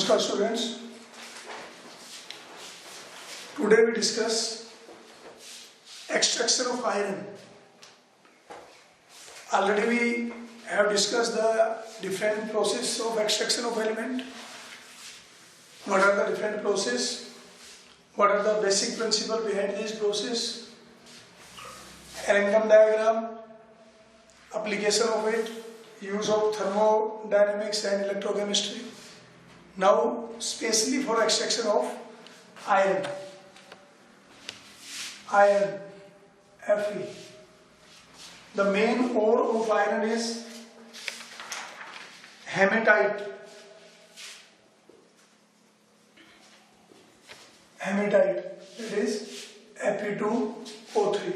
Namaskar students. Today we discuss extraction of iron. Already we have discussed the different process of extraction of element. What are the different process? What are the basic principle behind this process? Rangam diagram, application of it, use of thermodynamics and electrochemistry. Now, specially for extraction of iron, Fe. The main ore of iron is hematite. It is Fe2O3.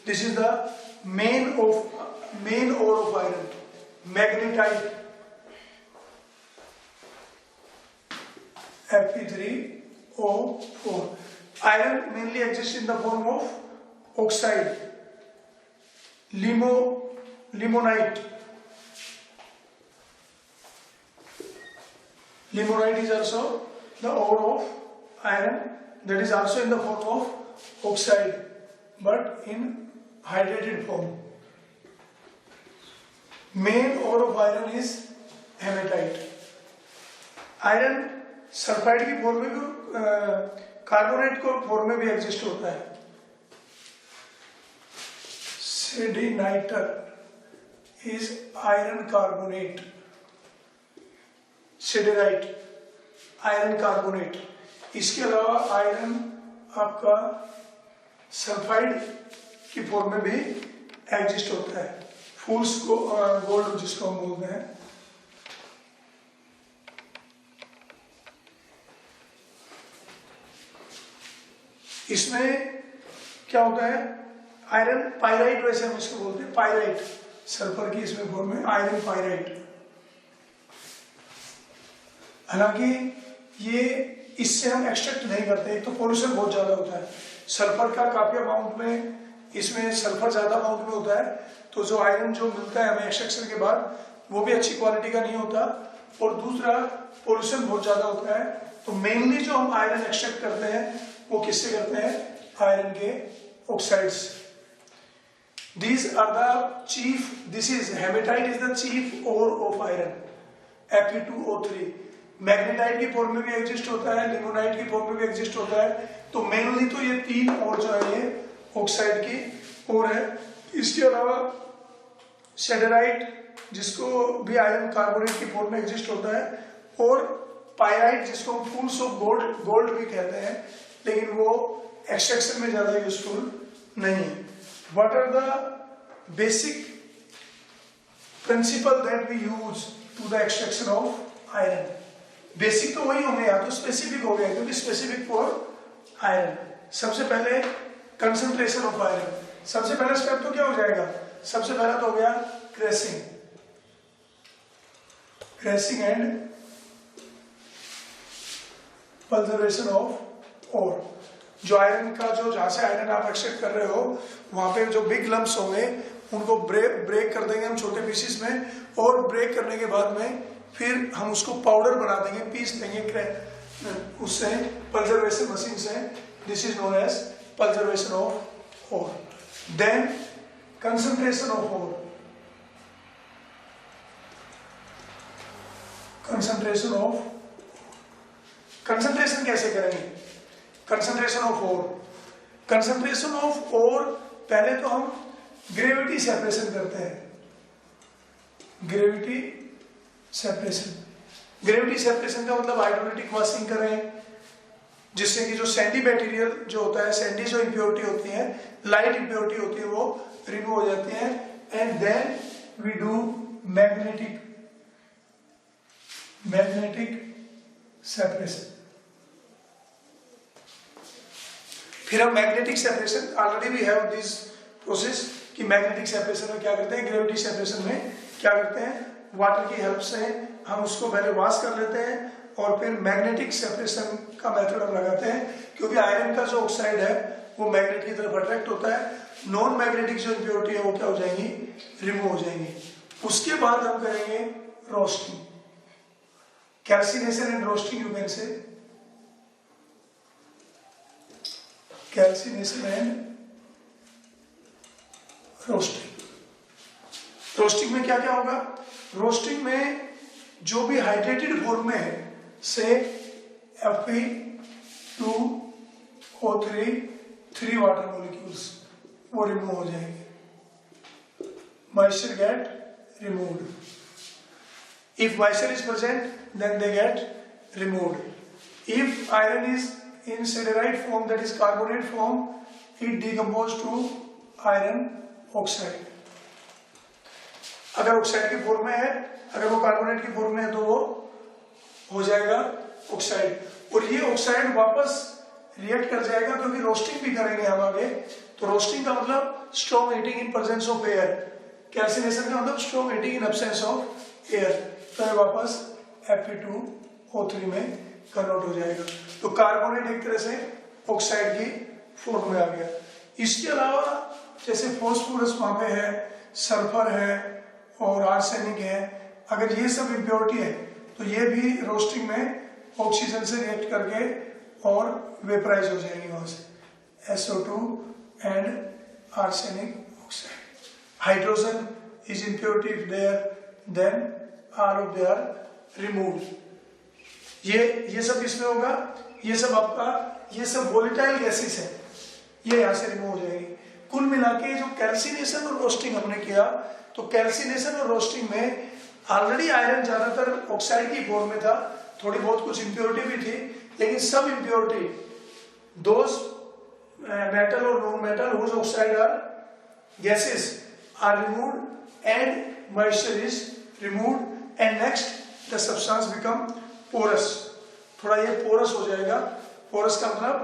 This is the main ore of iron. Magnetite, Fe3O4. Iron mainly exists in the form of oxide. Limonite. Limonite is also the ore of iron, that is also in the form of oxide, but in hydrated form. Main ore of iron is hematite. Iron sulphide की form में भी carbonate को form में भी exist होता है. Siderite is iron carbonate. Siderite iron carbonate. इसके अलावा आयरन आपका सल्फाइड की फॉर्म में भी एग्जिस्ट होता है. फूल्स गोल्ड जिसको हम बोलते हैं. इसमें क्या होता है, आयरन पायराइट, वैसे हम इसको बोलते हैं पायराइट. सल्फर की इसमें फॉर्म में आयरन पायराइट. हालांकि ये इससे हम एक्सट्रैक्ट नहीं करते, एक तो पोल्यूशन बहुत ज्यादा होता है. सल्फर का काफी अमाउंट में, इसमें सल्फर ज्यादा अमाउंट में होता है, तो जो आयरन जो मिलता है हमें एक्सट्रैक्शन के बाद वो भी अच्छी क्वालिटी का नहीं होता. और दूसरा पोल्यूशन बहुत ज्यादा होता है. तो मेनली जो हम आयरन एक्सट्रैक्ट करते हैं वो किससे करते हैं, आयरन के oxides. These are the chief. This is hematite is the chief ore of iron. Fe2O3. Magnetite की फॉर्म में भी एग्जिस्ट होता है, लिमोनाइट की फॉर्म में भी एग्जिस्ट होता है. तो मेनली तो ये तीन और जो है ये ऑक्साइड की ओर है. इसके अलावा सेडेराइट जिसको भी आयरन कार्बोनेट की फॉर्म में एग्जिस्ट होता है, और पायराइट जिसको हम फूल्स ऑफ गोल्ड भी कहते हैं, लेकिन वो एक्सट्रैक्शन में ज्यादा यूजफुल नहीं है. What are the basic principle that we use to the extraction of iron. Basic तो वही होंगे, या तो स्पेसिफिक हो गया, क्योंकि स्पेसिफिक फॉर आयरन. सबसे पहले कंसंट्रेशन ऑफ आयरन. सबसे पहला स्टेप तो क्या हो जाएगा, सबसे पहला तो हो गया क्रैशिंग एंड पल्जरेशन ऑफ ओर. जो आयरन का जहां से आयरन आप एक्सट्रैक्ट कर रहे हो, वहां पे जो बिग लम्प्स होंगे उनको ब्रेक कर देंगे हम छोटे पीसेस में, और ब्रेक करने के बाद में फिर हम उसको पाउडर बना देंगे, पीस देंगे उससे, पल्जरवेशन मशीन से. This is known as pulverisation of ore. Then concentration of ore. Concentration कैसे करेंगे, कंसंट्रेशन ऑफ ओर. पहले तो हम ग्रेविटी सेपरेशन करते हैं. ग्रेविटी सेपरेशन का मतलब हाइड्रोलिटिक वॉशिंग करें, जिससे कि जो सैंडी मटेरियल जो होता है, सैंडी जो इम्प्योरिटी होती है, लाइट इम्प्योरिटी होती है, वो रिमूव हो जाती है. And then we do magnetic separation. फिर हम magnetic separation, already we have this process कि मैग्नेटिक सेपरेशन में क्या करते हैं, ग्रेविटी सेपरेशन में क्या करते हैं, वाटर की हेल्प से हम उसको पहले वॉश कर लेते हैं, और फिर मैग्नेटिक सेपरेशन का मेथड हम लगाते हैं, क्योंकि आयरन का जो ऑक्साइड है वो मैग्नेट की तरफ अट्रैक्ट होता है. नॉन मैग्नेटिक जो इम्प्योरिटी है वो क्या हो जाएंगी, रिमूव हो जाएंगी. उसके बाद हम करेंगे roasting. Calcination and roasting you can say, calcination and roasting. Roasting में क्या क्या होगा? रोस्टिंग में जो भी हाइड्रेटेड फॉर्म में है से Fe2O3 3 वाटर मॉलिक्यूल्स वो रिमूव हो जाएंगे, moisture get removed. If moisture is present, then they get removed. If iron is in siderite form, that is carbonate form, it decomposes to iron oxide. अगर oxide की form में है, अगर वो carbonate की फॉर्म में है तो वो हो जाएगा ऑक्साइड, और ये ऑक्साइड वापस रिएक्ट कर जाएगा क्योंकि रोस्टिंग भी करेंगे हम आगे। तो रोस्टिंग का मतलब strong heating in presence of air, calcination का मतलब strong heating in absence of air, तो ये वापस Fe2O3 में कन्वर्ट हो जाएगा। तो कार्बोनेट एक तरह से ऑक्साइड की फॉर्म में आ गया। इसके अलावा जैसे फॉस्फोरस वहां पे है, सल्फर है और आर्सेनिक है, अगर ये सब इम्प्योरिटी है तो ये भी रोस्टिंग में ऑक्सीजन से रिएक्ट करके और वेपराइज हो जाएंगे वहां से, SO2 and arsenic oxide. Hydrogen is impurity there, then all of they are removed. ये सब किसमें होगा? ये सब आपका, ये सब वोलेटाइल गैसेस है, ये यहाँ से रिमूव हो जाएगी। कुल मिला के जो कैल्सिनेशन और रोस्टिंग हमने किया, तो कैल्सिनेशन और रोस्टिंग में ऑलरेडी आयरन ज्यादातर ऑक्साइड की फॉर्म में था, थोड़ी बहुत कुछ इम्प्योरिटी भी थी, लेकिन सब इम्प्योरिटी दोज मेटल और non metal whose oxide are gases are removed and moisture is removed and next the substance become porous. थोड़ा ये पोरस हो जाएगा। पोरस का मतलब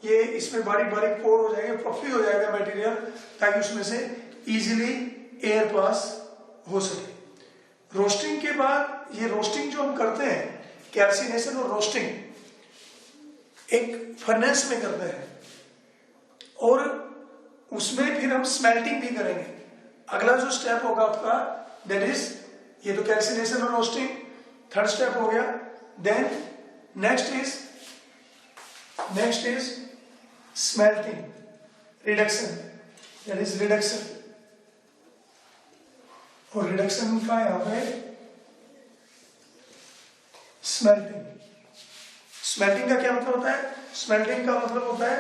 ये इसमें बारीक बारीक पोर हो जाएंगे, फ्लफी हो जाएगा मटेरियल, ताकि उसमें से इजीली एयर पास हो सके। रोस्टिंग के बाद ये रोस्टिंग जो हम करते हैं, कैल्सिनेशन और रोस्टिंग एक फर्नेस में करते हैं और उसमें फिर हम स्मेल्टिंग भी करेंगे। अगला जो स्टेप होगा आपका दैट इज, ये तो कैल्सिनेशन और रोस्टिंग थर्ड स्टेप हो गया। Then next is smelting, reduction, that is reduction. और रिडक्शन का यहां पे स्मेल्टिंग। स्मेल्टिंग का क्या मतलब होता है? स्मेल्टिंग का मतलब होता है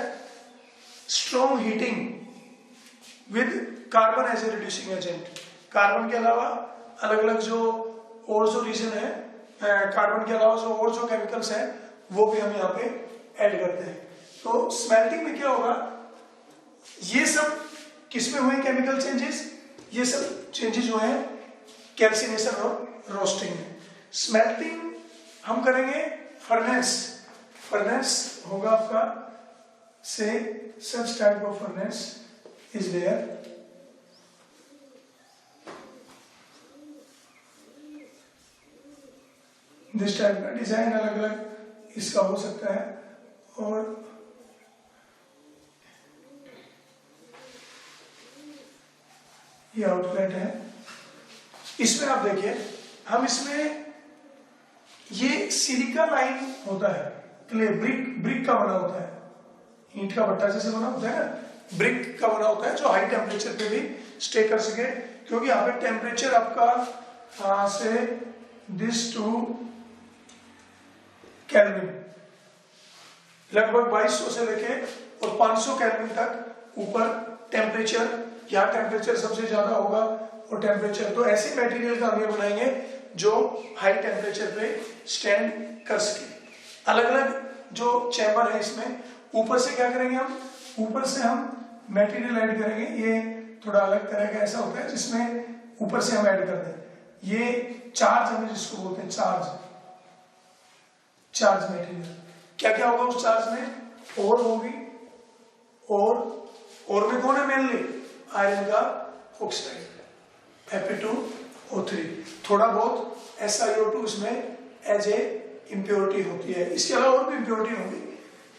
strong heating with carbon as a reducing agent. Carbon के अलावा अलग अलग जो और जो रीजन है, कार्बन के अलावा जो और जो केमिकल्स हैं वो भी हम यहाँ पे ऐड करते हैं। तो स्मेल्टिंग में क्या होगा, ये सब किसमें हुए केमिकल चेंजेस? ये सब चेंजेस हुए हैं कैल्सिनेशन और रोस्टिंग में। स्मेल्टिंग हम करेंगे फर्नेस। फर्नेस होगा आपका से such type of furnace is there. This type का डिजाइन अलग अलग इसका हो सकता है। और ये आउटलेट है। इसमें आप देखिए, हम इसमें ये सिलिका लाइन होता है, क्ले ब्रिक का बना होता है, ईंट का भट्टा जैसे बना होता है ना, ब्रिक का बना होता है जो हाई टेम्परेचर पे भी स्टे कर सके, क्योंकि यहाँ पे टेम्परेचर आपका से दिस टू केल्विन लगभग 2200 से लेके और 500 केल्विन तक ऊपर टेम्परेचर, यहाँ टेम्परेचर सबसे ज्यादा होगा। और टेम्परेचर तो ऐसे मटेरियल का हम ये बनाएंगे जो हाई टेम्परेचर पे स्टैंड कर सके। अलग अलग जो चैम्बर है इसमें, ऊपर से क्या करेंगे हम, ऊपर से हम मटेरियल ऐड करेंगे। ये थोड़ा अलग तरह का ऐसा होता है जिसमें ऊपर से हम ऐड करते हैं। ये चार्ज हमें जिसको बोलते हैं चार्ज मटेरियल। क्या क्या होगा उस चार्ज में? और होगी, और में कौन है मेनली? आयरन का ऑक्साइड Fe2O3। थोड़ा बहुत SiO2 इसमें एज ए इम्प्योरिटी होती है। इसके अलावा और भी इम्प्योरिटी होगी,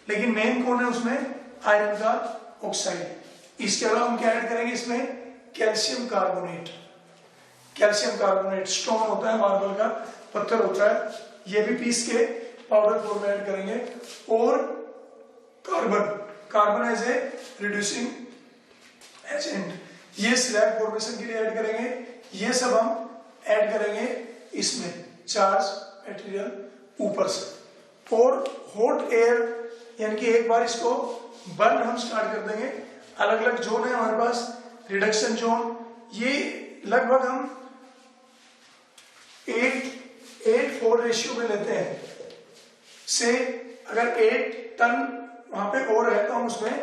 लेकिन मेन कौन है उसमें? आयरन का ऑक्साइड। इसके अलावा हम क्या ऐड करेंगे इसमें? Calcium carbonate. Calcium carbonate stone होता है मार्बल का, पत्थर होता है, ये भी पीस के पाउडर फॉर्म में ऐड करेंगे। और carbon as a reducing agent, ये स्लैग फॉर्मेशन के लिए ऐड करेंगे। ये सब हम ऐड करेंगे इसमें चार्ज मटेरियल ऊपर से। और हॉट एयर यानी कि एक बार इसको बर्न हम स्टार्ट कर देंगे। अलग अलग जोन है हमारे पास, रिडक्शन जोन, ये लगभग हम 8:4 रेशियो में लेते हैं। से अगर 8 टन वहां पे और है तो हम उसमें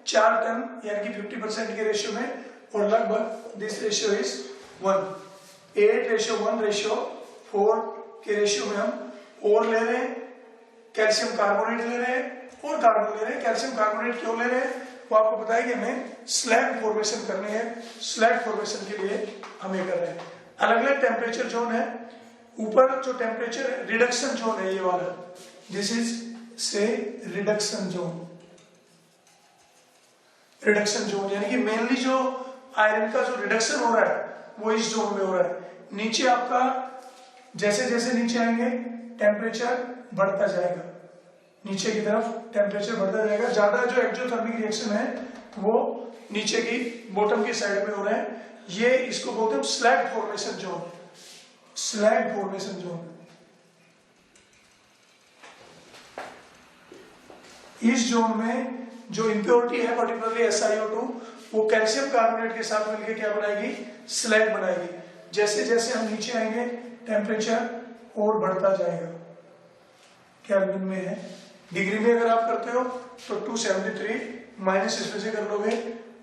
4 टन यानी कि 50% के रेशियो में, और लगभग दिस रेशियो इज 1, 8:1:4 के रेशियो में हम और ले रहे हैं, कैल्शियम कार्बोनेट ले रहे हैं और कार्बन ले रहे हैं। कैल्शियम कार्बोनेट क्यों ले रहे हैं वो आपको पता है कि हमें स्लैग फॉर्मेशन करनी है। स्लैग फॉर्मेशन के लिए हम ये कर रहे हैं। अलग अलग टेम्परेचर जोन है। ऊपर जो टेम्परेचर रिडक्शन जोन है ये वाला, दिस इज से रिडक्शन जोन। रिडक्शन जोन यानी कि मेनली जो आयरन का जो रिडक्शन हो रहा है वो इस जोन में हो रहा है। नीचे आपका जैसे जैसे नीचे आएंगे टेम्परेचर बढ़ता जाएगा, नीचे की तरफ टेम्परेचर बढ़ता जाएगा। ज्यादा जो एक्सोथर्मिक रिएक्शन है वो नीचे की बॉटम की साइड में हो रहे हैं। ये इसको बोलते हैं slag formation zone. Slag formation zone, इस जोन में जो इंप्योरिटी है पर्टिकुलरली SiO2 वो कैल्शियम कार्बोनेट के साथ मिलकर क्या बनाएगी, स्लैग बनाएगी। जैसे जैसे हम नीचे आएंगे टेम्परेचर और बढ़ता जाएगा। केल्विन में है, डिग्री में अगर आप करते हो तो 273 माइनस इसमें से कर लोगे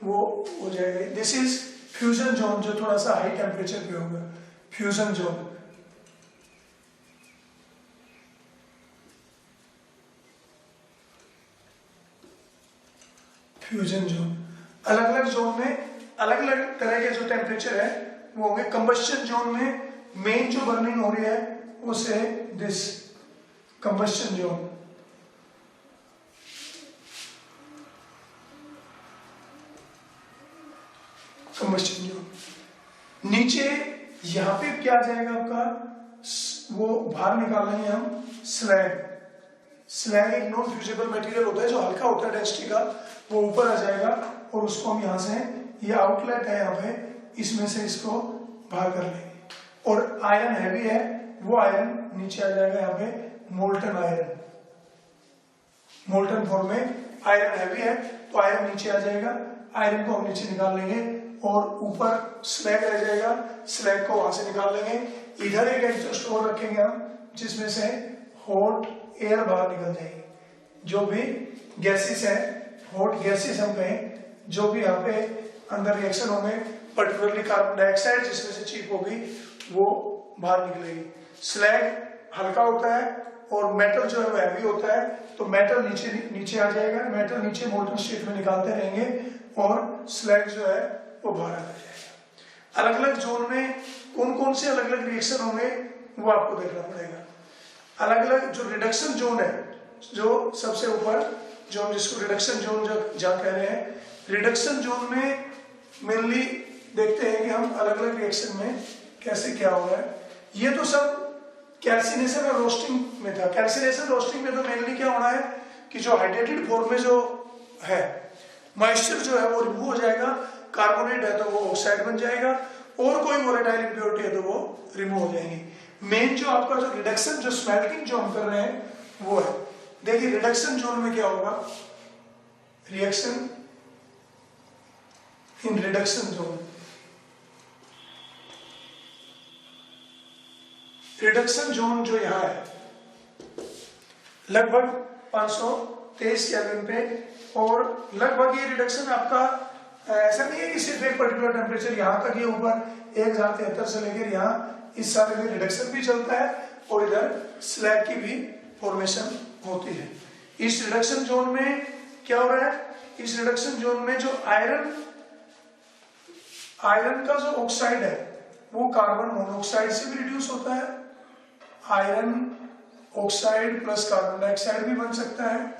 वो हो जाएगा। दिस इज फ्यूजन जोन, जो थोड़ा सा हाई टेम्परेचर पे होगा, फ्यूजन जोन। फ्यूजन जोन, अलग अलग जोन में अलग अलग तरह के जो टेम्परेचर है वो होंगे। कंबस्शन जोन में मेन जो बर्निंग हो रही है उसे this combustion zone. Combustion zone नीचे यहां पे क्या आ जाएगा आपका, वो बाहर निकाल लेंगे हम स्लैग। स्लैग एक नॉन फ्यूजिबल मटेरियल होता है जो हल्का होता है डेंसिटी का, वो ऊपर आ जाएगा और उसको हम यहाँ से, ये आउटलेट है यहाँ पे, इसमें से इसको बाहर कर लेंगे। और आयरन हैवी है वो आयरन नीचे आ जाएगा यहाँ पे, मोल्टन आयरन। मोल्टन फॉर्म में आयरन हैवी है तो आयरन नीचे आ जाएगा। आयरन को हम नीचे निकाल लेंगे और ऊपर स्लैग रह जाएगा, स्लैग को वहां से निकाल लेंगे। इधर एक एग्जॉस्ट स्टोर रखेंगे हम जिसमें से हॉट एयर बाहर निकल जाएगी। जो भी गैसेस है, हॉट गैसेस हम कहें, जो भी यहाँ पे अंदर रिएक्शन होंगे, पर्टिकुलरली कार्बन डाइऑक्साइड जिसमें से चीप होगी वो बाहर निकलेगी। स्लैग हल्का होता है और मेटल जो है वो हैवी होता है, तो मेटल नीचे आ जाएगा। मेटल नीचे मोल्टन स्टेट में निकालते रहेंगे और स्लैग जो है वो बाहर आ जाएगा। अलग अलग जोन में कौन कौन से अलग अलग रिएक्शन होंगे वो आपको देखना पड़ेगा। अलग अलग जो रिडक्शन जोन है, जो सबसे ऊपर जो हम जिसको रिडक्शन जोन जहाँ कह रहे हैं, रिडक्शन जोन में मेनली देखते हैं कि हम अलग अलग रिएक्शन में कैसे क्या हो रहा है। ये तो सब कैल्सिनेशन और रोस्टिंग में था। कैल्सिनेशन रोस्टिंग में तो मेनली क्या होना है कि जो हाइड्रेटेड फॉर्म में जो है मॉइस्चर जो है वो रिमूव हो जाएगा, कार्बोनेट है तो वो ऑक्साइड बन जाएगा, और कोई वोलेटाइल इंप्योरिटी है तो वो रिमूव हो जाएंगी। मेन जो आपका जो रिडक्शन, जो स्मेल्टिंग जो हम कर रहे हैं वो है। देखिए रिडक्शन जोन में क्या होगा, reaction in reduction zone. Reduction zone जो यहां है लगभग 523 केल्विन पे, और लगभग ये रिडक्शन आपका ऐसा नहीं है कि सिर्फ एक पर्टिकुलर टेम्परेचर यहाँ तक, ये ऊपर 1073 से लेकर यहाँ इस सारे में रिडक्शन भी चलता है और इधर स्लैग की भी फॉर्मेशन होती है। इस रिडक्शन जोन में क्या हो रहा है, इस रिडक्शन जोन में जो आयरन का जो ऑक्साइड है वो कार्बन मोनोऑक्साइड से भी रिड्यूस होता है। Iron oxide plus carbon dioxide भी बन सकता है।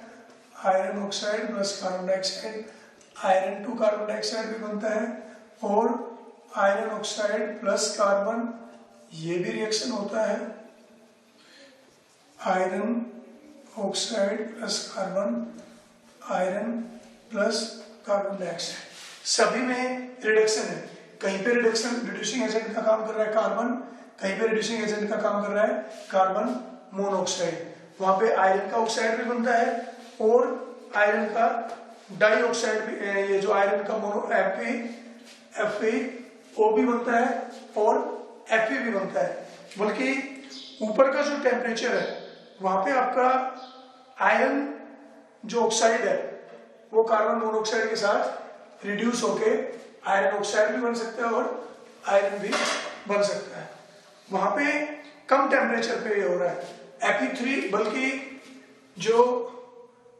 Iron oxide plus carbon dioxide, iron 2 carbon dioxide भी बनता है, और आयरन ऑक्साइड प्लस कार्बन, ये भी रिएक्शन होता है। Iron oxide plus carbon, iron plus carbon dioxide, सभी में रिडक्शन है। कहीं पे रिड्यूसिंग एजेंट का काम कर रहा है कार्बन, कहीं पे रिड्यूसिंग एजेंट का काम कर रहा है कार्बन मोनोऑक्साइड। वहां पे आयरन का ऑक्साइड भी बनता है और आयरन का डाइऑक्साइड भी, ये जो आयरन का मोनो FeO भी बनता है और Fe भी बनता है। बल्कि ऊपर का जो टेम्परेचर है वहां पे आपका आयरन जो ऑक्साइड है वो कार्बन मोनोऑक्साइड के साथ रिड्यूस होके आयरन ऑक्साइड भी बन सकता है और आयरन भी बन सकता है। वहां पे कम टेम्परेचर पे ये हो रहा है Fe3, बल्कि जो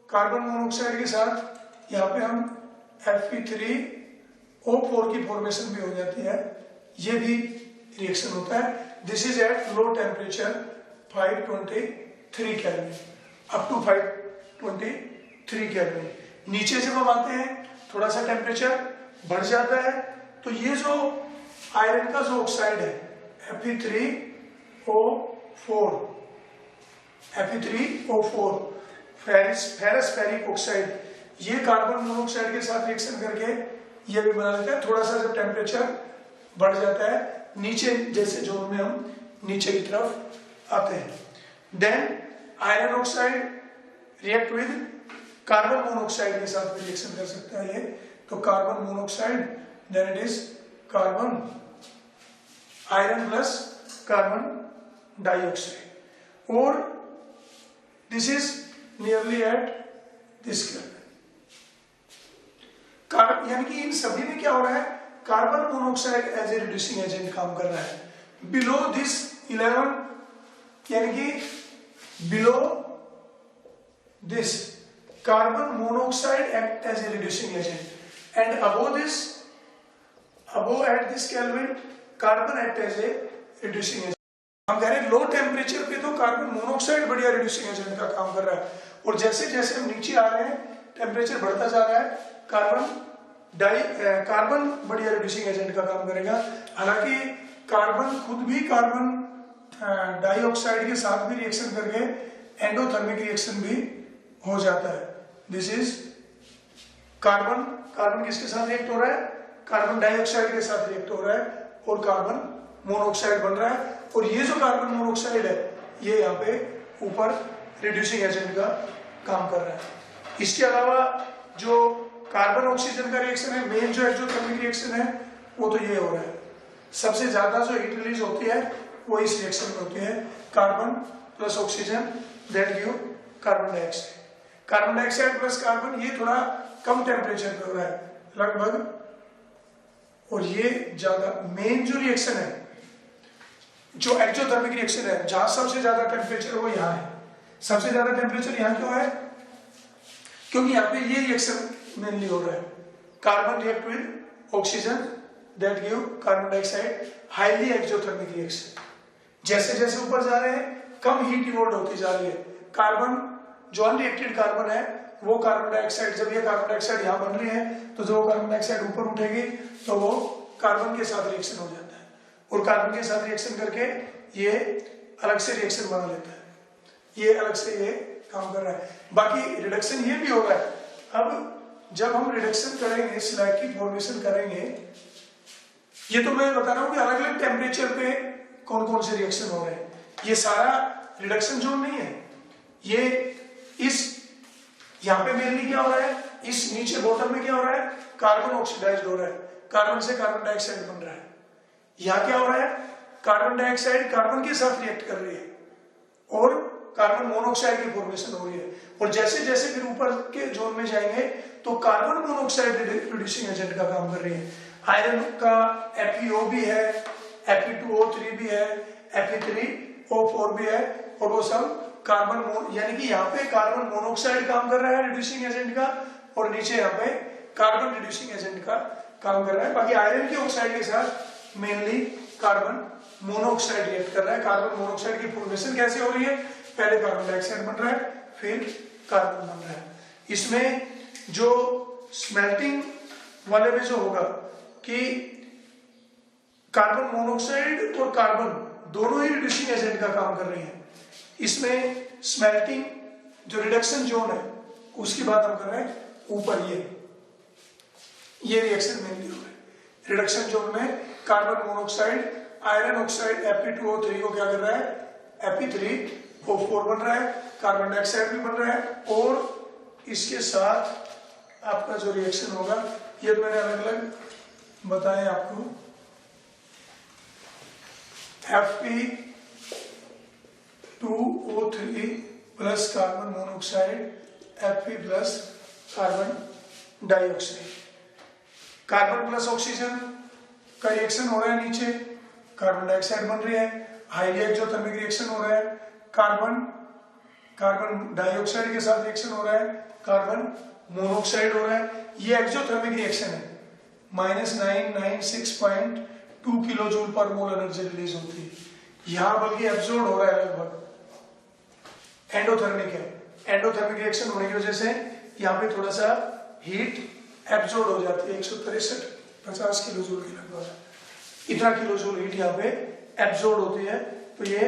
कार्बन मोनोऑक्साइड के साथ यहाँ पे हम Fe3O4 की फॉर्मेशन भी हो जाती है, ये भी रिएक्शन होता है। This is at low temperature 523 kelvin, up to 523 kelvin. नीचे जब हम आते हैं थोड़ा सा टेम्परेचर बढ़ जाता है, तो ये जो आयरन का जो ऑक्साइड है Fe3O4 फेरस फेरिक ऑक्साइड, ये कार्बन मोनोऑक्साइड के साथ रिएक्शन करके ये भी बना लेता है। थोड़ा सा जब टेम्परेचर बढ़ जाता है नीचे जैसे जोन में हम नीचे की तरफ आते हैं, then iron oxide react with carbon monoxide के साथ भी रिएक्शन कर सकता है ये। तो carbon monoxide, then it is carbon iron plus carbon dioxide, और this is nearly at this kelvin. यानी कि इन सभी में क्या हो रहा है, carbon monoxide as a reducing agent काम कर रहा है। बिलो दिस 11, यानी कि below this carbon monoxide act as a reducing agent, and above at this kelvin carbon act as a reducing agent. हम कह रहे हैं लो टेम्परेचर पे तो कार्बन मोनोऑक्साइड बढ़िया रिड्यूसिंग एजेंट का काम कर रहा है, और जैसे जैसे हम नीचे आ रहे हैं टेम्परेचर बढ़ता जा रहा है, कार्बन बढ़िया रिड्यूसिंग एजेंट का काम करेगा। हालांकि कार्बन खुद भी कार्बन डाइऑक्साइड के साथ भी रिएक्शन करके एंडोथर्मिक रिएक्शन भी हो जाता है। दिस इज कार्बन किसके साथ रिएक्ट हो रहा है, कार्बन डाइऑक्साइड के साथ रिएक्ट हो रहा है और कार्बन मोनोऑक्साइड बन रहा है, और ये जो कार्बन मोनोऑक्साइड है ये यहाँ पे ऊपर रिड्यूसिंग एजेंट का काम कर रहा है। इसके अलावा जो कार्बन ऑक्सीजन का रिएक्शन है, मेन जो एक्सोथर्मिक रिएक्शन है वो तो ये हो रहा है। सबसे ज्यादा जो हीट रिलीज होती है वो इस रिएक्शन में होती है, carbon plus oxygen that give carbon dioxide. Carbon dioxide plus carbon ये थोड़ा कम टेम्परेचर पे हो रहा है लगभग, और ये ज्यादा मेन जो रिएक्शन है जो एक्सोथर्मिक रिएक्शन है जहां सबसे ज्यादा टेम्परेचर वो यहाँ है। सबसे ज्यादा टेम्परेचर यहाँ क्यों है, क्योंकि यहाँ पे ये रिएक्शन मेनली हो रहा है, carbon react with oxygen that give carbon dioxide, highly exothermic reaction. जैसे जैसे ऊपर जा रहे हैं कम हीट इवोल्व होती जा रही है। कार्बन जो अनरिएक्टेड कार्बन है वो कार्बन डाइऑक्साइड, जब ये कार्बन डाइऑक्साइड यहाँ बन रही है तो जो कार्बन डाइऑक्साइड ऊपर उठेगी तो वो कार्बन के साथ रिएक्शन हो जाता है, और कार्बन के साथ रिएक्शन करके ये अलग से रिएक्शन बना लेता है, ये अलग से ये काम कर रहा है। बाकी रिडक्शन ये भी हो रहा है। अब जब हम रिडक्शन करेंगे, स्लैग की फॉर्मेशन करेंगे, ये तो मैं बता रहा हूँ कि अलग अलग टेम्परेचर पे कौन कौन से रिएक्शन हो रहे हैं। ये सारा रिडक्शन जोन नहीं है, ये इस यहाँ पे मेनली क्या हो रहा है, इस नीचे बॉटम में क्या हो रहा है, कार्बन ऑक्सीडाइज्ड हो रहा है, कार्बन से कार्बन डाइऑक्साइड बन रहा है। यहाँ क्या हो रहा है, कार्बन डाइऑक्साइड कार्बन के साथ रिएक्ट कर रही है और कार्बन मोनोऑक्साइड की फॉर्मेशन हो रही है, और जैसे जैसे फिर ऊपर के जोन में जाएंगे तो कार्बन मोनोऑक्साइड रिड्यूसिंग एजेंट का काम कर रही है। आयरन का FeO भी है, Fe2O3 भी है, Fe3O4 भी है, और वो सब कार्बन यानी कि यहाँ पे कार्बन मोनोऑक्साइड काम कर रहा है रिड्यूसिंग एजेंट का, और नीचे यहाँ पे कार्बन रिड्यूसिंग एजेंट का काम कर रहा है। बाकी आयरन की ऑक्साइड के साथ मेनली कार्बन मोनोऑक्साइड रिएक्ट कर रहा है। कार्बन मोनोऑक्साइड की फॉर्मेशन कैसे हो रही है, पहले कार्बन डाइऑक्साइड बन रहा है फिर कार्बन बन रहा है। इसमें जो स्मेल्टिंग वाले में जो होगा कि कार्बन मोनोऑक्साइड और कार्बन दोनों ही रिड्यूसिंग एजेंट का काम कर रही हैं, इसमें स्मेल्टिंग जो रिडक्शन जोन है उसकी बात हम कर रहे हैं ऊपर, ये रिएक्शन मेनली हो रहा है रिडक्शन जोन में। Carbon monoxide iron oxide Fe2O3 को क्या कर रहा है, Fe3O4 बन रहा है, कार्बन डाइऑक्साइड भी बन रहा है, और इसके साथ आपका जो रिएक्शन होगा ये मैंने अलग अलग बताया आपको, Fe2O3 plus carbon monoxide Fe plus carbon dioxide, carbon plus oxygen का रिएक्शन हो रहा है, नीचे कार्बन डाइऑक्साइड बन रही है, हाईली एक्सोथर्मिक रिएक्शन हो रहा है, कार्बन डाइऑक्साइड के साथ रिएक्शन हो रहा है, कार्बन मोनोऑक्साइड हो रहा है, ये एक्सोथर्मिक रिएक्शन है। -996.2 किलोजूल पर मोल एनर्जी रिलीज होती है, यहां बल्कि एब्जॉर्ब हो रहा है लगभग, एंडोथर्मिक है। एंडोथर्मिक रिएक्शन होने की वजह से यहाँ पे थोड़ा सा हीट एब्जॉर्ब हो जाती है, 163-50 किलोजूल की लगभग, इतना किलोजूल हीट यहाँ पे एब्जॉर्ब होती है। तो ये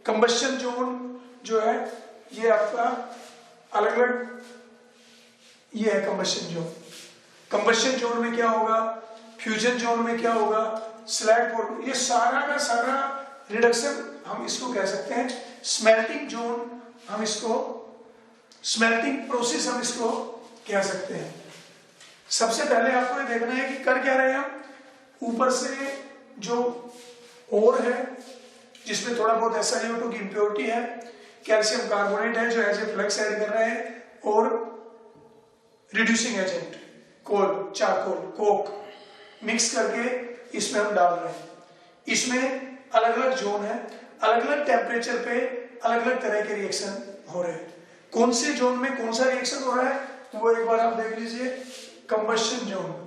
कंबशन जोन जो है ये आपका अलग अलग, ये है कंबशन जोन। कंबशन जोन में क्या होगा, फ्यूजन जोन में क्या होगा, स्लैग फॉर्म, ये सारा का सारा रिडक्शन हम इसको कह सकते हैं स्मेल्टिंग जोन, हम इसको स्मेल्टिंग प्रोसेस हम इसको कह सकते हैं। सबसे पहले आपको ये देखना है कि कर क्या रहे हैं हम, ऊपर से जो ओर है जिसमें थोड़ा बहुत SiO2 की इम्प्योरिटी है, कैल्शियम कार्बोनेट है जो एज ए फ्लक्स ऐड कर रहे हैं, और रिड्यूसिंग एजेंट कोल, चारकोल, कोक मिक्स करके इसमें हम डाल रहे हैं। इसमें अलग अलग जोन है, अलग अलग टेम्परेचर पे अलग अलग तरह के रिएक्शन हो रहे हैं। कौन से जोन में कौन सा रिएक्शन हो रहा है वो एक बार आप देख लीजिए। कंबशन जोन,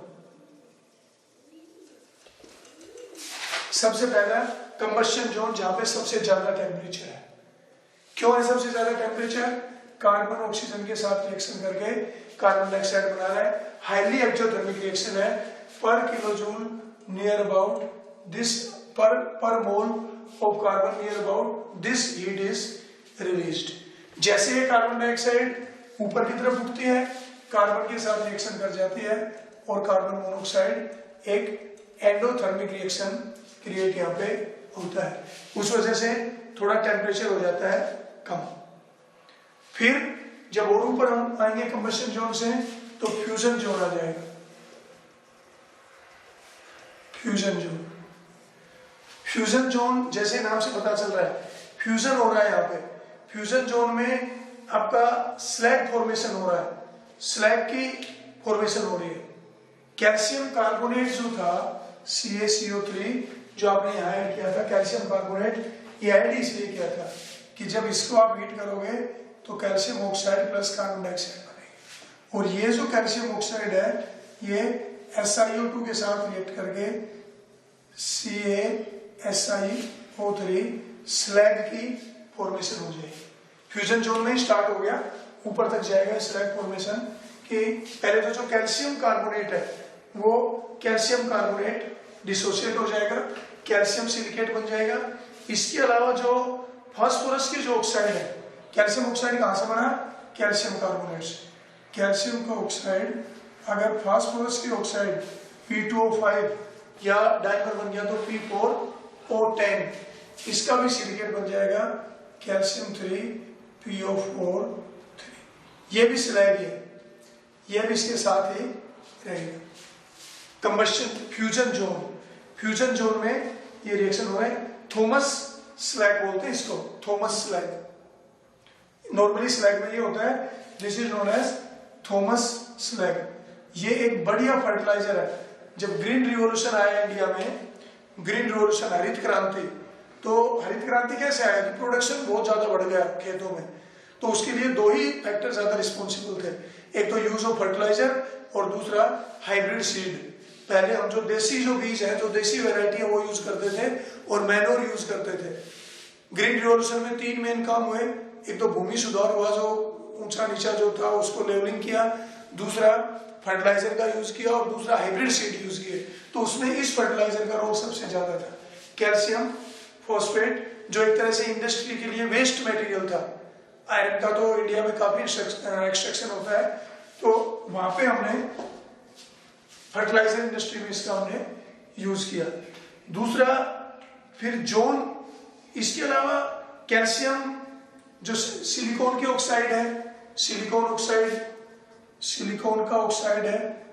सबसे पहला कंबशन जोन जहां पे सबसे ज्यादा टेम्परेचर है। क्यों है सबसे ज्यादा टेम्परेचर, कार्बन ऑक्सीजन के साथ रिएक्शन करके कार्बन डाइऑक्साइड बना रहा है, हाईली एक्सोथर्मिक रिएक्शन है, पर किलोजूल नियर अबाउट दिस पर mole of carbon near about this heat is released. जैसे ये कार्बन डाइऑक्साइड ऊपर की तरफ उठती है, कार्बन के साथ रिएक्शन कर जाती है, और कार्बन मोनोऑक्साइड एक एंडोथर्मिक रिएक्शन क्रिएट यहाँ पे होता है, उस वजह से थोड़ा टेम्परेचर हो जाता है कम। फिर जब और ऊपर हम आएंगे कंबशन जोन से तो फ्यूजन जोन आ जाएगा। फ्यूजन जोन, फ्यूजन जोन जैसे नाम से पता चल रहा है फ्यूजन हो रहा है यहाँ पे। फ्यूजन जोन में आपका स्लैग फॉर्मेशन हो रहा है, स्लैग की फॉर्मेशन हो रही है। कैल्शियम कार्बोनेट जो था CaCO3 जो आपने यहाँ ऐड किया था, कैल्शियम कार्बोनेट, ये ऐड इसलिए किया था कि जब इसको आप हीट करोगे तो calcium oxide plus carbon dioxide बनेगी, और ये जो कैल्शियम ऑक्साइड है ये SiO2 के साथ रिएक्ट करके CaSiO3 स्लैग की फॉर्मेशन हो जाएगी। फ्यूजन जोन में स्टार्ट हो गया, ऊपर तक जाएगा स्लैग फॉर्मेशन कि पहले तो जो कैल्शियम कार्बोनेट है वो कैल्शियम कार्बोनेट डिसोसिएट हो जाएगा, कैल्शियम सिलिकेट बन जाएगा। इसके अलावा जो फास्फोरस की जो ऑक्साइड है, कैल्शियम ऑक्साइड कहाँ से बना, कैल्शियम कार्बोनेट से। कैल्शियम का ऑक्साइड अगर फास्फोरस की ऑक्साइड P2O5 या डाइमर बन गया तो P4O10, इसका भी सिलिकेट बन जाएगा कैल्शियम 3PO4 3, ये भी स्लैग है, ये भी इसके साथ ही रहेगा। Combustion fusion zone, fusion zone में ये रिएक्शन हो रहा है। थॉमस स्लैग बोलते हैं इसको, थॉमस स्लैग। नॉर्मली स्लैग में ये होता है, this is known as Thomas slag. ये एक बढ़िया फर्टिलाइजर है। जब ग्रीन रिवॉल्यूशन आया इंडिया में, ग्रीन रिवॉल्यूशन हरित क्रांति, तो हरित क्रांति कैसे आया कि प्रोडक्शन बहुत ज्यादा बढ़ गया खेतों में, तो उसके लिए दो ही फैक्टर ज्यादा रिस्पॉन्सिबल थे, एक तो यूज ऑफ फर्टिलाइजर और दूसरा हाइब्रिड सीड। पहले हम जो देसी जो बीज है, जो देसी वैरायटी है वो यूज करते थे और मैनोर यूज करते थे। ग्रीन रिवॉल्यूशन में 3 मेन काम हुए, एक तो भूमि सुधार हुआ, जो ऊंचा नीचा जो था उसको लेवलिंग किया, दूसरा फर्टिलाइजर का यूज किया, और दूसरा हाइब्रिड सीड यूज किए। तो उसमें इस फर्टिलाइजर का रोल सबसे ज्यादा था। कैल्शियम फॉस्फेट जो एक तरह से इंडस्ट्री के लिए वेस्ट मटेरियल था। आयरन का तो इंडिया में काफी एक्सट्रैक्शन होता है, तो वहां पे हमने फर्टिलाइजर इंडस्ट्री में इसका हमने यूज किया। दूसरा फिर जोन, इसके अलावा कैल्शियम जो सिलिकॉन के ऑक्साइड है, सिलिकॉन ऑक्साइड, सिलिकॉन का ऑक्साइड है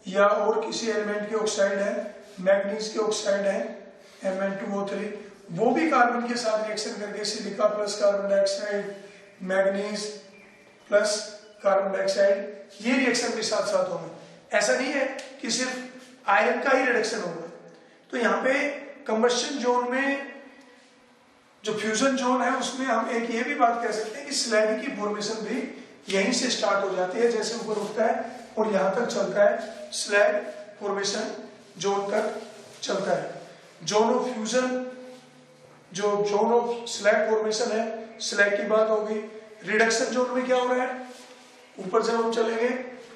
या और किसी एलिमेंट के ऑक्साइड है, मैग्नीज के ऑक्साइड है Mn2O3, वो भी कार्बन के साथ रिएक्शन करके silica plus carbon dioxide, manganese plus carbon dioxide, ये रिएक्शन भी साथ साथ होंगे। ऐसा नहीं है कि सिर्फ आयरन का ही रिडक्शन होगा। तो यहाँ पे कंबस्शन जोन में, जो फ्यूजन जोन है, उसमें हम एक ये भी बात कह सकते हैं कि स्लैग की फॉर्मेशन भी यहीं से स्टार्ट हो जाती है, जैसे ऊपर उठता है और यहाँ तक चलता है, स्लैग फॉर्मेशन जोन तक चलता है। जोन ऑफ फ्यूजन, जो जोन ऑफ स्लैग फॉर्मेशन है, स्लैग की बात होगी। रिडक्शन जोन में क्या हो रहा है, ऊपर जब हम चलेंगे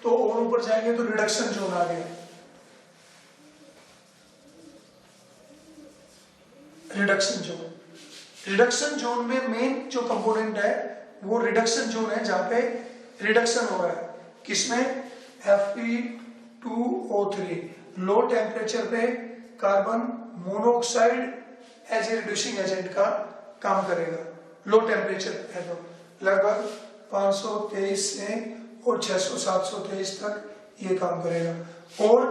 तो और ऊपर जाएंगे तो रिडक्शन जोन आ गया। रिडक्शन जोन, रिडक्शन जोन में मेन जो कंपोनेंट है वो रिडक्शन जोन है, जहां पे रिडक्शन हो रहा है। किसमें? Fe2O3, लो टेम्परेचर पे carbon monoxide as a reducing agent का काम करेगा। लो टेम्परेचर है तो लगभग 523 से और 600-723 तक ये काम करेगा। और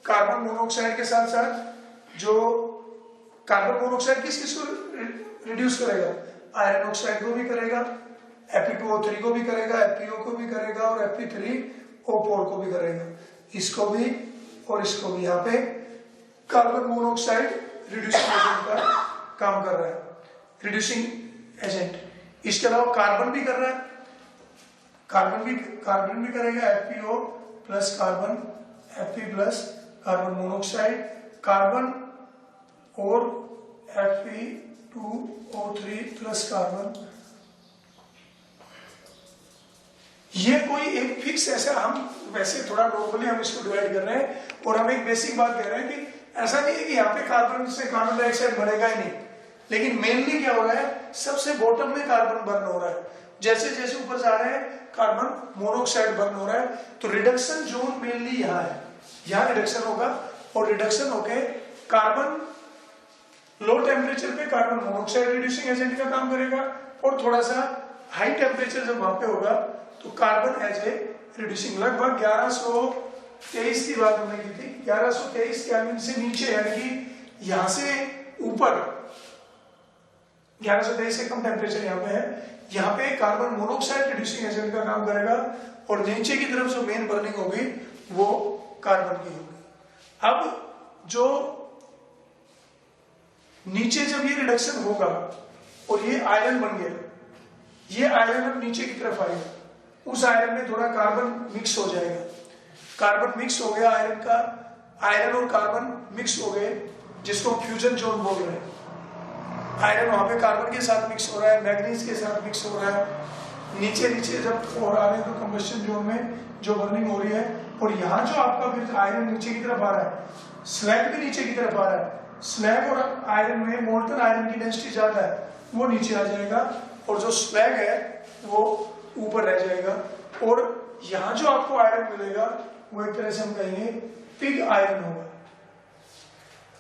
कार्बन मोनोऑक्साइड के साथ साथ जो कार्बन मोनोऑक्साइड किस किस को रिड्यूस करेगा? आयरन ऑक्साइड को भी करेगा, Fe2O3 को भी करेगा, FeO को भी करेगा और Fe3O4 को भी करेगा। इसको भी और इसको भी। यहाँ पे कार्बन मोनोऑक्साइड रिड्यूसिंग एजेंट का काम कर रहा है, रिड्यूसिंग एजेंट। इसके अलावा कार्बन भी कर रहा है, कार्बन भी करेगा, FeO plus carbon, Fe plus carbon monoxide, carbon और Fe2O3 प्लस कार्बन। ये कोई एक फिक्स ऐसा, हम वैसे थोड़ा नॉर्मली हम इसको डिवाइड कर रहे हैं और हम एक बेसिक बात कह रहे हैं कि ऐसा नहीं है कि यहाँ पे कार्बन से कार्बन डाइऑक्साइड बनेगा ही नहीं, लेकिन मेनली क्या हो रहा है, सबसे बॉटम में कार्बन बर्न हो रहा है। जैसे जैसे ऊपर जा रहे हैं कार्बन मोनोऑक्साइड बर्न हो रहा है। तो रिडक्शन जोन मेनली यहाँ है, यहाँ रिडक्शन होगा और रिडक्शन होके कार्बन लो टेम्परेचर पे कार्बन मोनोऑक्साइड रिड्यूसिंग एजेंट का काम करेगा और थोड़ा सा हाई टेम्परेचर जब वहां पे होगा तो कार्बन एज ए रिड्यूसिंग। लगभग 1123 की बात हमने की थी, 1123 केल्विन से नीचे, यानी कि यहां से ऊपर 1123 से कम टेम्परेचर यहाँ पे है, यहाँ पे कार्बन मोनोऑक्साइड रिड्यूसिंग एजेंट का काम करेगा और नीचे की तरफ जो मेन बर्निंग होगी वो कार्बन की होगी। अब जो नीचे जब ये रिडक्शन होगा और ये आयरन बन गया, ये आयरन अब नीचे की तरफ आएगा, उस आयरन में थोड़ा कार्बन मिक्स हो जाएगा। कार्बन मिक्स हो गया आयरन का, आयरन और कार्बन मिक्स हो गए, जिसको फ्यूजन जोन बोल रहे हैं। आयरन वहां पे कार्बन के साथ मिक्स हो रहा है, मैग्नीज के साथ मिक्स हो रहा है। नीचे नीचे जब और आ रहे हैं तो कंबस्शन जोन में जो बर्निंग हो रही है, और यहाँ जो आपका फिर आयरन नीचे की तरफ आ रहा है, स्लैग भी नीचे की तरफ आ रहा है। स्लैग और आयरन में मोल्टन आयरन की डेंसिटी ज्यादा है, वो नीचे आ जाएगा और जो स्लैग है वो ऊपर रह जाएगा। और यहाँ जो आपको आयरन मिलेगा वो एक तरह से हम कहेंगे पिग आयरन होगा।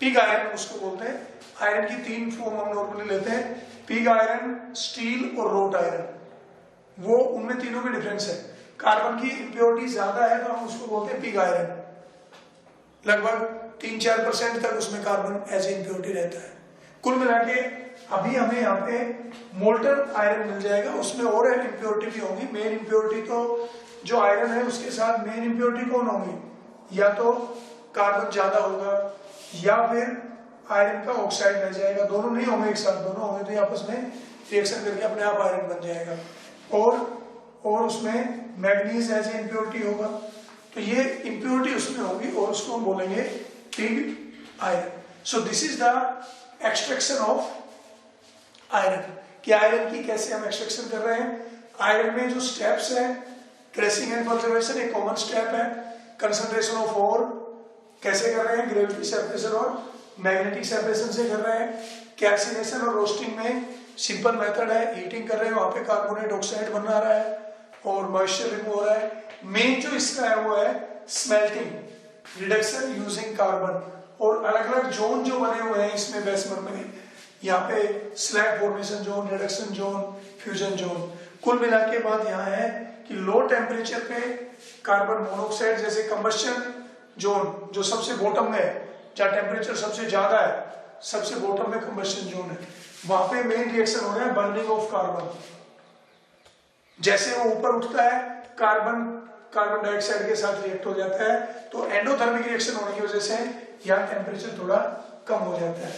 पिग आयरन उसको बोलते हैं। आयरन की 3 फॉर्म हम नॉर्मली लेते हैं, पिग आयरन, स्टील और रोट आयरन। वो उनमें तीनों में डिफरेंस है। कार्बन की इम्प्योरिटी ज्यादा है तो हम उसको बोलते हैं पिग आयरन, लगभग 3-4% तक उसमें कार्बन एज ए इम्प्योरिटी रहता है। कुल मिला के अभी हमें यहाँ पे मोल्टन आयरन मिल जाएगा, उसमें और इम्प्योरिटी भी होंगी। मेन इम्प्योरिटी तो जो आयरन है उसके साथ मेन इम्प्योरिटी कौन होगी, या तो कार्बन ज्यादा होगा या फिर आयरन का ऑक्साइड रह जाएगा। दोनों नहीं होंगे एक साथ, दोनों होंगे तो आपस में रिएक्शन करके अपने आप आयरन बन जाएगा। और उसमें मैग्नीज एज ए इम्प्योरिटी होगा। तो ये इम्प्योरिटी उसमें होगी और उसको हम बोलेंगे pig iron. So this is the extraction of iron, कि आयरन की कैसे हम एक्सट्रैक्शन कर रहे हैं। आयरन में जो स्टेप्स हैं, ट्रेसिंग एंड कंजर्वेशन एक कॉमन स्टेप है। कंसंट्रेशन ऑफ ओर कैसे कर रहे हैं, ग्रेविटी, सेपरेशन और मैग्नेटिक सेपरेशन से कर रहे हैं। कैल्सिनेशन और रोस्टिंग में सिंपल मेथड है, हीटिंग कर रहे हैं, वहां पे कार्बोनेट ऑक्साइड बना रहा है और मॉइस्चर रिमूव हो रहा है। मेन जो इसका है वो है स्मेल्टिंग, रिडक्शन यूजिंग कार्बन। और अलग अलग जोन जो बने हुए हैं इसमें बेसमेंट में, यहाँ पे slag formation zone, reduction zone, fusion zone. कुल मिला के बात यहाँ है कि लो टेम्परेचर पे कार्बन मोनोऑक्साइड जैसे कंबस्शन जोन जो सबसे बॉटम में है, जहाँ टेम्परेचर सबसे ज्यादा है, सबसे बॉटम में कंबस्शन जोन है, वहां पे मेन रिएक्शन हो रहा है बर्निंग ऑफ कार्बन। जैसे वो ऊपर उठता है कार्बन डाइऑक्साइड के साथ रिएक्ट हो जाता है, तो एंडोथर्मिक रिएक्शन होने की वजह से यहाँ टेम्परेचर थोड़ा कम हो जाता है।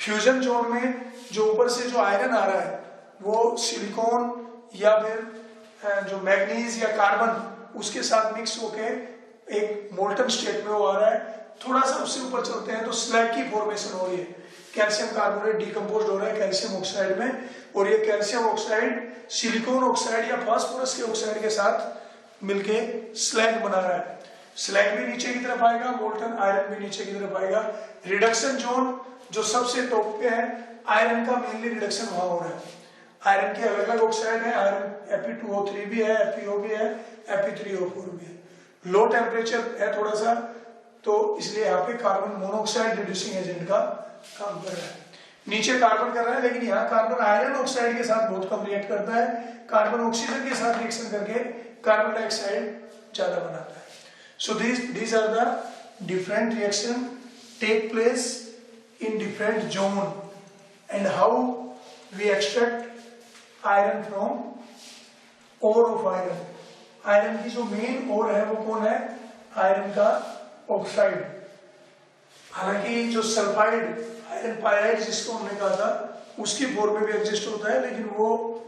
फ्यूजन जोन में जो ऊपर से जो आयरन आ रहा है वो सिलिकॉन या फिर जो मैग्नीज या कार्बन उसके साथ मिक्स होके एक मोल्टन स्टेट में वो आ रहा है। थोड़ा सा उससे ऊपर चलते हैं तो स्लैग की फॉर्मेशन हो रही है, कैल्शियम कार्बोनेट डिकम्पोज हो रहा है कैल्शियम ऑक्साइड में, और ये कैल्शियम ऑक्साइड सिलिकॉन ऑक्साइड या फास्फोरस के ऑक्साइड के साथ मिलके स्लैग बना रहा है। स्लैग भी नीचे की तरफ आएगा, मोल्टन आयरन भी नीचे की तरफ आएगा। रिडक्शन जोन जो सबसे टॉप पे है, आयरन का मेनली रिडक्शन वहां हो रहा है। आयरन के अलग अलग ऑक्साइड है, आयरन Fe2O3 भी है, FeO भी है, Fe3O4 भी है। लो टेम्परेचर है थोड़ा सा, तो इसलिए यहाँ पे कार्बन मोनोऑक्साइड रिड्यूसिंग एजेंट का काम कर रहा है। नीचे कार्बन कर रहा है, लेकिन यहाँ कार्बन आयरन ऑक्साइड के साथ बहुत कम रिएक्ट करता है, कार्बन ऑक्सीजन के साथ रिएक्शन करके कार्बन डाइऑक्साइड ज्यादा बनाता है। So these are the different reaction take place in different zone, and how we extract iron from ore of iron. Iron की जो मेन ओर है वो कौन है? आयरन का ऑक्साइड। हालांकि जो सल्फाइड आयरन पायराइड जिसको हमने कहा था उसकी फॉर्म में भी एग्जिस्ट होता है, लेकिन वो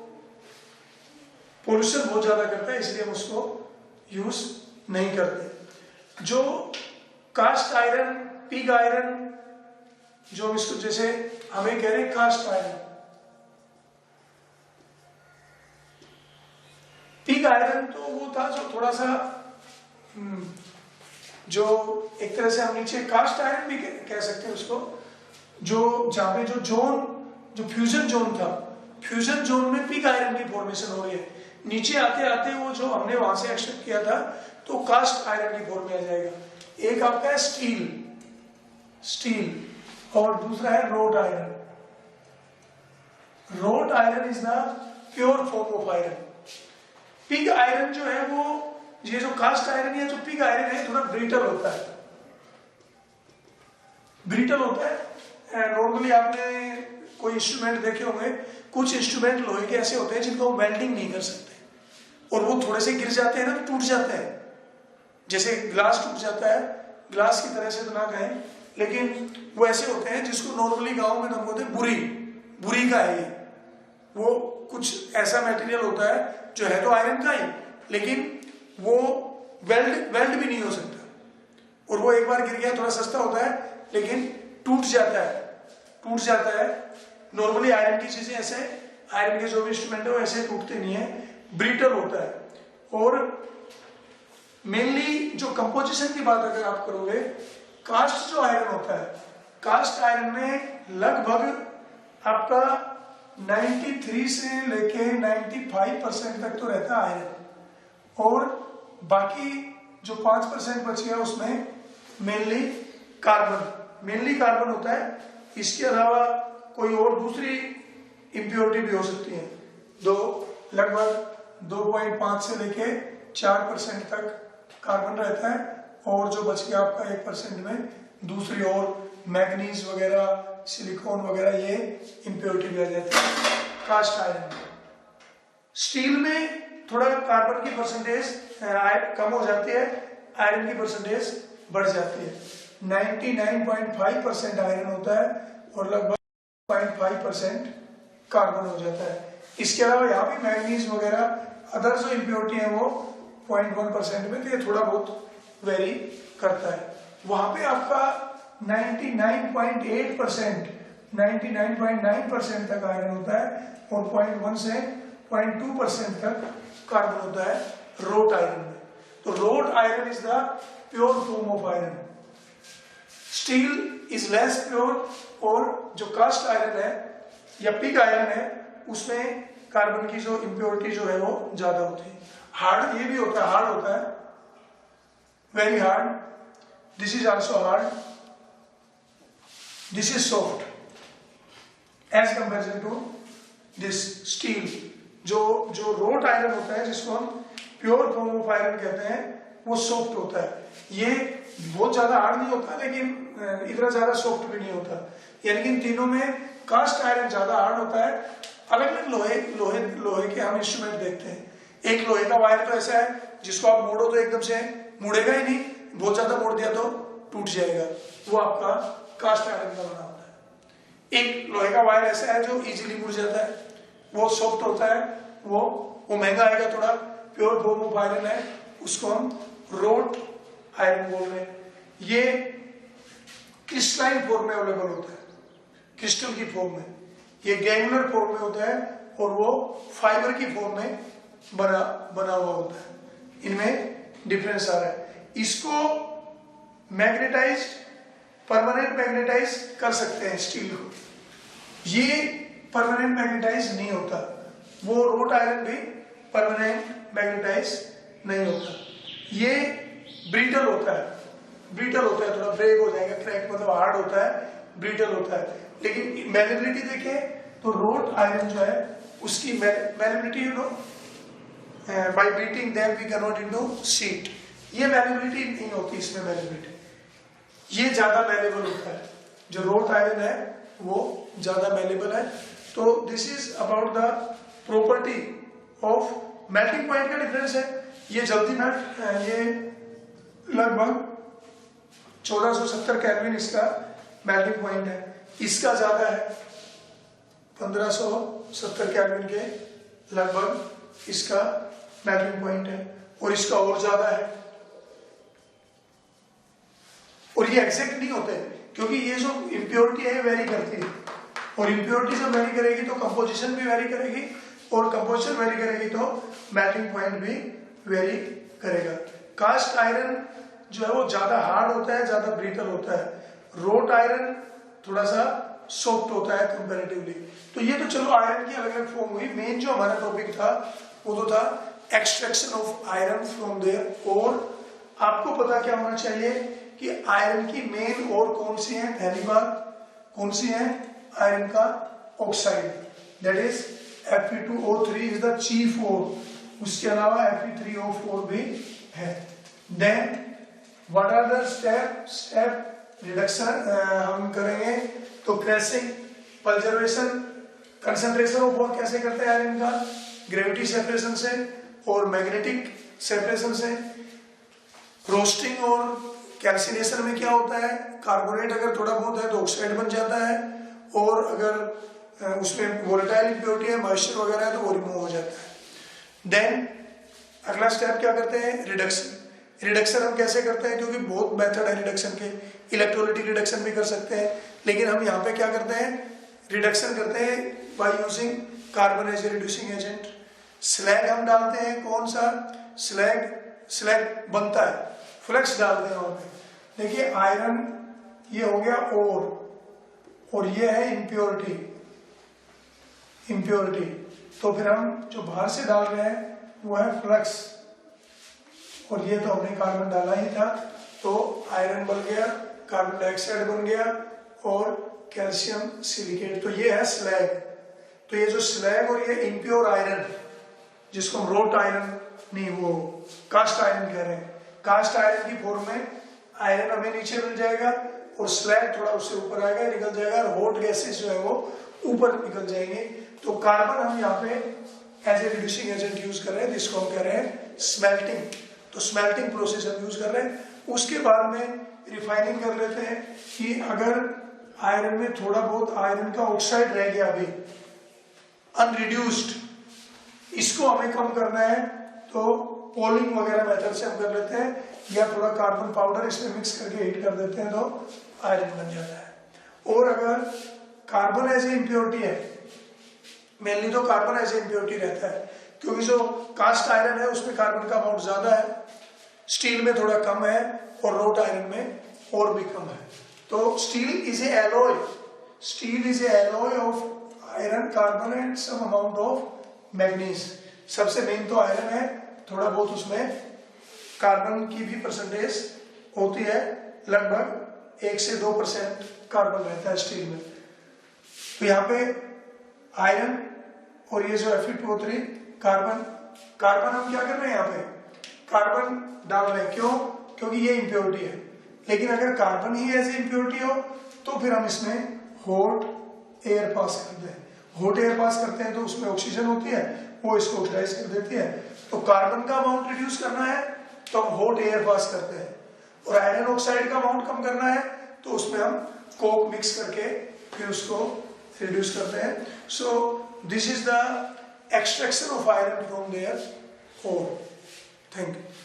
पोल्यूशन बहुत ज्यादा करता है, इसलिए हम उसको यूज नहीं करते। जो कास्ट आयरन, पिग आयरन, जो हम इसको जैसे हमें कह रहे हैं कास्ट आयरन, पिग आयरन तो वो था जो थोड़ा सा जो एक तरह से हम नीचे कास्ट आयरन भी कह सकते हैं उसको, जो जहां पे जो जोन जो फ्यूजन जोन था, फ्यूजन जोन में पिग आयरन की फॉर्मेशन हो रही है। नीचे आते आते वो जो हमने वहां से एक्सट्रैक्ट किया था तो कास्ट आयरन की फॉर्म में आ जाएगा। एक आपका है स्टील और दूसरा है road iron. Road iron is the pure form of iron. Pig iron जो है वो, ये जो कास्ट आयरन है, जो पिग आयरन है थोड़ा ब्रिटल होता है, ब्रिटल होता है। नॉर्मली आपने कोई इंस्ट्रूमेंट देखे होंगे, कुछ इंस्ट्रूमेंट लोहे के ऐसे होते हैं जिनको हम वेल्डिंग नहीं कर सकते, और वो थोड़े से गिर जाते हैं ना तो टूट जाते हैं, जैसे ग्लास टूट जाता है, ग्लास की तरह से तो ना कहें, लेकिन वो ऐसे होते हैं जिसको नॉर्मली गांव में हम बोलते हैं बुरी का है ये। वो कुछ ऐसा मटेरियल होता है जो है तो आयरन का ही, लेकिन वो वेल्ड भी नहीं हो सकता, और वो एक बार गिर गया, थोड़ा सस्ता होता है लेकिन टूट जाता है। नॉर्मली आयरन की चीजें ऐसे, आयरन के जो भी इंस्ट्रूमेंट है वो ऐसे टूटते नहीं है, ब्रिटल होता है। और मेनली जो कंपोजिशन की बात अगर आप करोगे, कास्ट जो आयरन होता है, कास्ट आयरन में लगभग आपका 93 से लेके 95% तक तो रहता है आयरन, और बाकी जो 5% बच गया उसमें मेनली कार्बन होता है। इसके अलावा कोई और दूसरी इम्प्योरिटी भी हो सकती है। लगभग 2.5 से लेके 4% तक कार्बन रहता है, और जो बच गया आपका 1% में दूसरी और मैग्नीज वगैरह, सिलिकॉन वगैरह, ये इम्प्योरिटी भी आ जाती है कास्ट आयरन में। स्टील में थोड़ा कार्बन की परसेंटेज कम हो जाती है, आयरन की परसेंटेज बढ़ जाती है। 99.5% आयरन होता है और लगभग 0.5% कार्बन हो जाता है। इसके अलावा यहाँ भी मैग्नीज वगैरह अदर जो इम्प्योरिटी है वो 0.1% में, तो ये थोड़ा बहुत वेरी करता है। वहां पे आपका 99.8%, 99.9% तक आयरन होता है, और 0.1 से 0.2% तक कार्बन होता है रोट आयरन में। तो road iron is the pure form of iron. Steel is less pure, और जो कास्ट आयरन है या पिग आयरन है उसमें कार्बन की जो इम्प्योरिटी जो है वो ज्यादा होती है। हार्ड ये भी होता है, हार्ड होता है, very hard, this is also hard, this is soft as comparison to this steel. जो रोट आयरन होता है जिसको हम प्योर फॉर्म ऑफ आयरन कहते हैं वो सॉफ्ट होता है। ये बहुत ज्यादा हार्ड नहीं होता लेकिन इतना ज्यादा सॉफ्ट भी नहीं होता, यानी कि इन तीनों में कास्ट आयरन ज्यादा हार्ड होता है। अलग अलग लोहे के हम इंस्ट्रूमेंट देखते हैं। एक लोहे का वायर तो ऐसा है जिसको आप मोड़ो तो एकदम से मुड़ेगा ही नहीं, बहुत ज्यादा मोड़ दिया तो टूट जाएगा, वो आपका कास्ट आयरन का बना होता है। एक लोहे का वायर ऐसा है जो इजीली मुड़ जाता है, वो सॉफ्ट होता है, वो महंगा आएगा थोड़ा, प्योर फॉर्म ऑफ आयरन है, उसको हम रोट आयरन बोल रहे हैं। ये क्रिस्टलाइन फॉर्म में अवेलेबल होता है, क्रिस्टल की फॉर्म में, ये ग्रैन्युलर फॉर्म में होता है और वो फाइबर की फॉर्म में बना हुआ होता है। इनमें डिफरेंस आ रहा है। इसको मैग्नेटाइज, परमानेंट मैग्नेटाइज कर सकते हैं स्टील को, ये परमानेंट मैग्नेटाइज नहीं होता। वो रोट आयरन भी परमानेंट मैग्नेटाइज नहीं होता, ये ब्रिटल होता है, थोड़ा ब्रेक हो जाएगा, क्रैक मतलब हार्ड होता है, ब्रिटल होता है। लेकिन मैलेबिलिटी देखें तो रोट आयरन जो है उसकी malleability by beating them we convert into sheet, ये मैलेबिलिटी नहीं होती इसमें, मैलेबिलिटी ये ज्यादा मैलेबल होता है। जो रोट आयरन है वो ज्यादा मैलेबल है। तो this is about the property of melting point का डिफरेंस है। ये जल्दी मेल्ट, ये लगभग 1470 केल्विन इसका मेल्टिंग पॉइंट है, इसका ज्यादा है 1570 केल्विन के लगभग इसका मेल्टिंग पॉइंट है, और इसका और ज्यादा है। और ये एग्जैक्ट नहीं होते क्योंकि ये जो इम्प्योरिटी है वेरी करती है, और इम्प्योरिटी जब वेरी करेगी तो कंपोजिशन भी वेरी करेगी, और कंपोजिशन वेरी करेगी तो मेल्टिंग पॉइंट भी वेरी करेगा। कास्ट आयरन जो है वो ज्यादा हार्ड होता है, ज्यादा ब्रिटल होता है। रोट आयरन थोड़ा सा सॉफ्ट होता है कंपैरेटिवली। तो ये तो चलो आयरन की अलग अलग फॉर्म हुई। मेन जो हमारा टॉपिक था वो तो था extraction of iron from there. और आपको पता क्या होना चाहिए कि आयरन की मेन और कौन सी है। पहली बात कौन सी है, आयरन का oxide, that is Fe2O3 is the chief ore. उसके अलावा Fe3O4 भी है। Then what are the step reduction हम करेंगे तो क्रैशिंग, पल्जरेशन, कंसंट्रेशन ऑफ और कैसे करते हैं आयरन का, ग्रेविटी सेपरेशन से और मैग्नेटिक सेपरेशन से। रोस्टिंग और कैल्सिनेशन में क्या होता है, कार्बोनेट अगर थोड़ा बहुत है तो ऑक्साइड बन जाता है, और अगर उसमें वोलेटाइल इम्प्योरिटी है, मॉइस्चर वगैरह है तो वो रिमूव हो जाता है। देन अगला स्टेप क्या करते हैं, रिडक्शन। रिडक्शन हम कैसे करते हैं, क्योंकि बहुत मेथड है रिडक्शन के, इलेक्ट्रोलाइटिक रिडक्शन भी कर सकते हैं, लेकिन हम यहाँ पे क्या करते हैं, रिडक्शन करते हैं by using carbon as a reducing agent. Slag हम डालते हैं, कौन सा स्लैग बनता है, फ्लेक्स डालते हैं वहां पे। देखिए आयरन ये हो गया और ये है इम्प्योरिटी। तो फिर हम जो बाहर से डाल रहे हैं वो है फ्लक्स, और ये तो हमने कार्बन डाला ही था, तो आयरन बन गया, कार्बन डाइऑक्साइड बन गया और कैल्शियम सिलिकेट। तो ये है स्लैग। तो ये जो स्लैग और ये इम्प्योर आयरन जिसको हम रोट आयरन नहीं वो कास्ट आयरन कह रहे हैं, कास्ट आयरन की फॉर्म में आयरन हमें नीचे मिल जाएगा और स्लैग थोड़ा उससे ऊपर आएगा, निकल जाएगा, और हॉट गैसेस जो है वो ऊपर निकल जाएंगे। तो कार्बन हम यहाँ पे as a reducing agent use कर रहे हैं, जिसको हम कह रहे हैं स्मेल्टिंग। तो स्मेल्टिंग प्रोसेस हम यूज कर रहे हैं। उसके बाद में रिफाइनिंग कर लेते हैं कि अगर आयरन में थोड़ा बहुत आयरन का ऑक्साइड रह गया अभी अनरिड्यूस्ड, इसको हमें कम करना है तो पोलिंग वगैरह मेथड से हम कर लेते हैं, या थोड़ा कार्बन पाउडर इसमें मिक्स करके हीट कर देते हैं तो आयरन बन जाता है। और अगर कार्बन एज ए इम्प्योरिटी है, मेनली तो कार्बन एज ए इम्प्योरिटी रहता है, क्योंकि जो कास्ट आयरन है उसमें कार्बन का अमाउंट ज्यादा है, स्टील में थोड़ा कम है और रोट आयरन में और भी कम है। तो steel is a alloy, steel is a alloy of iron, carbon and some amount of manganese. सबसे मेन तो आयरन है, थोड़ा बहुत उसमें कार्बन की भी परसेंटेज होती है, लगभग 1 से 2% कार्बन रहता है स्टील में। तो यहाँ पे आयरन और ये जो Fe2O3 कार्बन, कार्बन हम क्या कर रहे हैं यहाँ पे कार्बन डाल रहे हैं, क्यों? क्योंकि ये इम्प्योरिटी है। लेकिन अगर कार्बन ही ऐसे इम्प्योरिटी हो तो फिर हम इसमें हॉट एयर पास करते हैं, हॉट एयर पास करते हैं तो उसमें ऑक्सीजन होती है, वो इसको ऑक्सीडाइज कर देती है। तो कार्बन का अमाउंट रिड्यूस करना है तो हम हॉट एयर पास करते हैं, और आयरन ऑक्साइड का अमाउंट कम करना है तो उसमें हम कोक मिक्स करके फिर उसको रिड्यूस करते हैं। So this is the extraction of iron from their ore. Thank you.